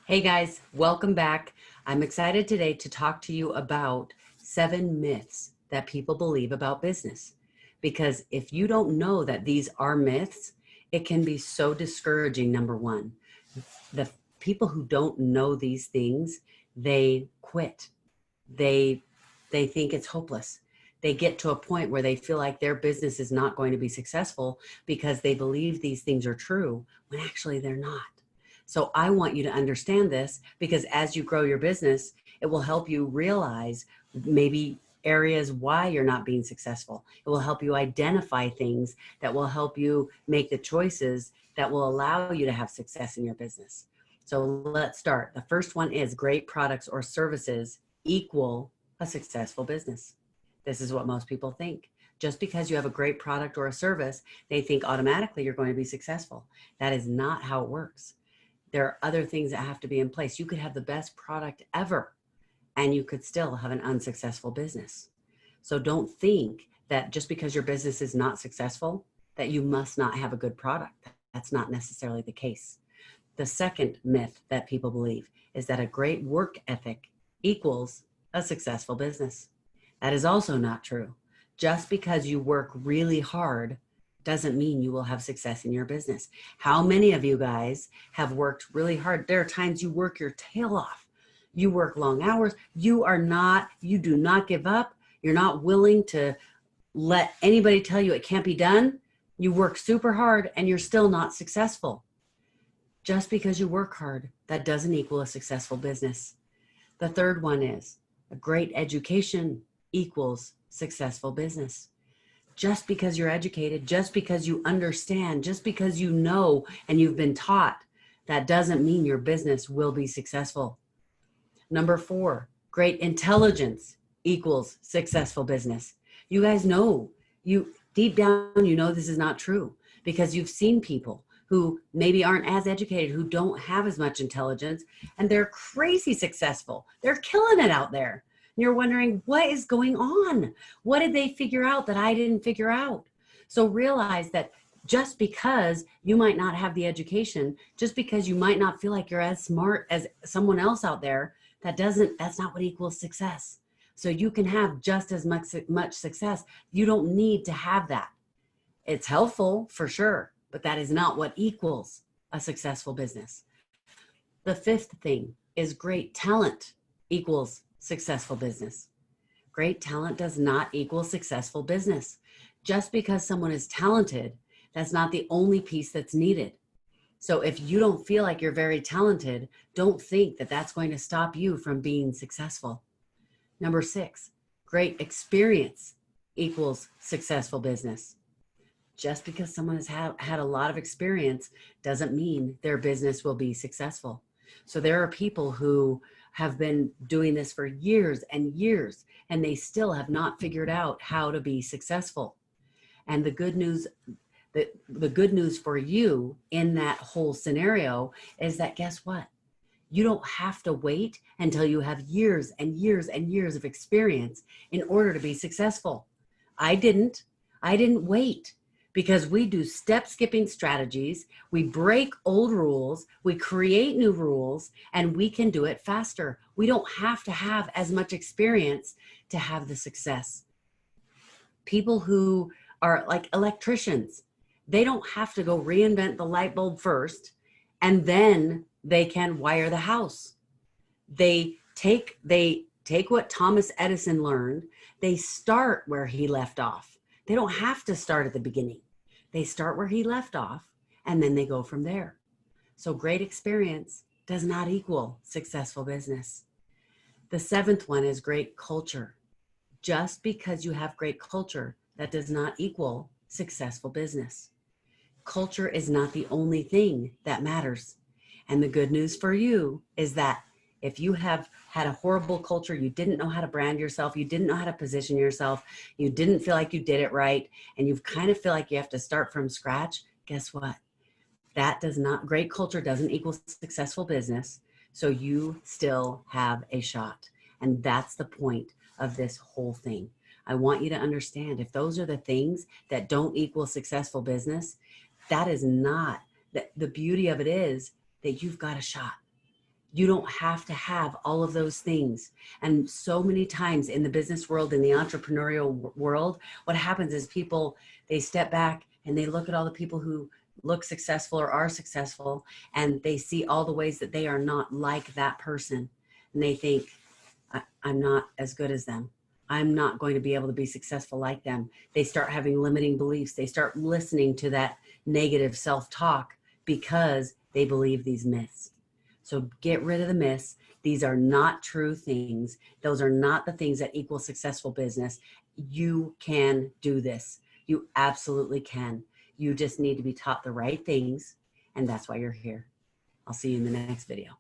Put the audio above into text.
Hey guys, welcome back. I'm excited today to talk to you about 7 myths that people believe about business. Because if you don't know that these are myths, it can be so discouraging, number one. The people who don't know these things, they quit. They they think it's hopeless. They get to a point where they feel like their business is not going to be successful because they believe these things are true when actually they're not. So I want you to understand this because as you grow your business, it will help you realize maybe areas why you're not being successful. It will help you identify things that will help you make the choices that will allow you to have success in your business. So let's start. The first one is great products or services equal a successful business. This is what most people think. Just because you have a great product or a service, they think automatically you're going to be successful. That is not how it works. There are other things that have to be in place. You could have the best product ever, and you could still have an unsuccessful business. So don't think that just because your business is not successful, that you must not have a good product. That's not necessarily the case. The second myth that people believe is that a great work ethic equals a successful business. That is also not true. Just because you work really hard doesn't mean you will have success in your business. How many of you guys have worked really hard? There are times you work your tail off. You work long hours. You do not give up. You're not willing to let anybody tell you it can't be done. You work super hard and you're still not successful. Just because you work hard, that doesn't equal a successful business. The third one is a great education equals successful business. Just because you're educated, just because you understand, just because you know and you've been taught, that doesn't mean your business will be successful. Number 4, great intelligence equals successful business. You guys know, you deep down, you know this is not true because you've seen people who maybe aren't as educated, who don't have as much intelligence, and they're crazy successful. They're killing it out there. You're wondering, what is going on? What did they figure out that I didn't figure out? So realize that just because you might not have the education, just because you might not feel like you're as smart as someone else out there, that's not what equals success. So you can have just as much success. You don't need to have that. It's helpful for sure, but that is not what equals a successful business. The fifth thing is great talent equals successful business. Great talent does not equal successful business. Just because someone is talented, that's not the only piece that's needed. So if you don't feel like you're very talented, don't think that that's going to stop you from being successful. Number 6, great experience equals successful business. Just because someone has had a lot of experience doesn't mean their business will be successful. So there are people who have been doing this for years and years, and they still have not figured out how to be successful. And the good news for you in that whole scenario is that guess what? You don't have to wait until you have years and years and years of experience in order to be successful. I didn't wait. Because we do step skipping strategies, we break old rules, we create new rules, and we can do it faster. We don't have to have as much experience to have the success. People who are like electricians, they don't have to go reinvent the light bulb first, and then they can wire the house. They take what Thomas Edison learned, they start where he left off. They don't have to start at the beginning. They start where he left off, and then they go from there. So great experience does not equal successful business. The 7th one is great culture. Just because you have great culture, that does not equal successful business. Culture is not the only thing that matters. And the good news for you is that if you have had a horrible culture, you didn't know how to brand yourself, you didn't know how to position yourself, you didn't feel like you did it right, and you kind of feel like you have to start from scratch, guess what? Great culture doesn't equal successful business, so you still have a shot. And that's the point of this whole thing. I want you to understand if those are the things that don't equal successful business, that is not, the beauty of it is that you've got a shot. You don't have to have all of those things. And so many times in the business world, in the entrepreneurial world, what happens is people, they step back and they look at all the people who look successful or are successful, and they see all the ways that they are not like that person. And they think, I'm not as good as them. I'm not going to be able to be successful like them. They start having limiting beliefs. They start listening to that negative self-talk because they believe these myths. So get rid of the myths. These are not true things. Those are not the things that equal successful business. You can do this. You absolutely can. You just need to be taught the right things. And that's why you're here. I'll see you in the next video.